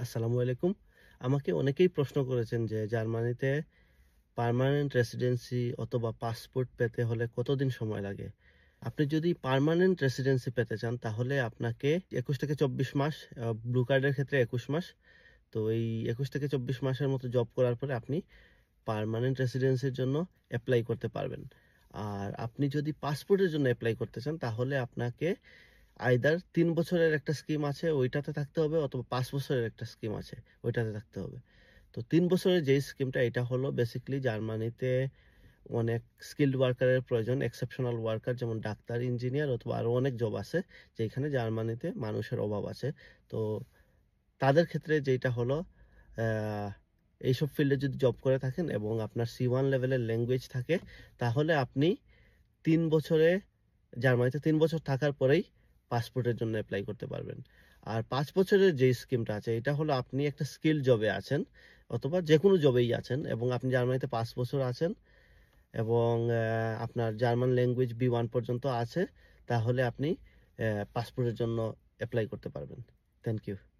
আসসালামু আলাইকুম। আমাকে অনেকেই প্রশ্ন করেছেন যে জার্মানিতে পার্মানেন্ট রেসিডেন্সি অথবা পাসপোর্ট পেতে হলে কতদিন সময় লাগে? আপনি যদি পার্মানেন্ট রেসিডেন্সি পেতে চান তাহলে আপনাকে ২১ থেকে ২৪ মাস, ব্লু কার্ডের ক্ষেত্রে ২১ মাস। তো এই ২১ থেকে ২৪ মাসের মতো জব করার পরে আপনি পার্মানেন্ট রেসিডেন্সির জন্য এপ্লাই করতে পারবেন। আর আপনি যদি পাসপোর্টের জন্য এপ্লাই করতে চান তাহলে আপনাকে আইদার ৩ বছরের একটা স্কিম আছে ওইটাতে থাকতে হবে, অথবা ৫ বছরের একটা স্কিম আছে ওইটাতে থাকতে হবে। তো ৩ বছরের যেই স্কিমটা, এটা হলো বেসিক্যালি জার্মানিতে অনেক স্কিলড ওয়ার্কারের প্রয়োজন, এক্সেপশনাল ওয়ার্কার, যেমন ডাক্তার, ইঞ্জিনিয়ার অথবা আরো অনেক জব আছে যেখানে জার্মানিতে মানুষের অভাব আছে। তো তাদের ক্ষেত্রে যেটা হলো, আহ, এইসব ফিল্ডে যদি জব করে থাকেন এবং আপনার C1 লেভেলের ল্যাঙ্গুয়েজ থাকে তাহলে আপনি ৩ বছরে, জার্মানিতে ৩ বছর থাকার পরেই পাসপোর্টের জন্য অ্যাপ্লাই করতে পারবেন। আর ৫ বছরের যে স্কিমটা আছে এটা হলো আপনি একটা স্কিল জবে আছেন অথবা যে কোনো জবেই আছেন এবং আপনি জার্মানিতে ৫ বছর আছেন এবং আপনার জার্মান ল্যাঙ্গুয়েজ B1 পর্যন্ত আছে, তাহলে আপনি পাসপোর্টের জন্য অ্যাপ্লাই করতে পারবেন। Thank you.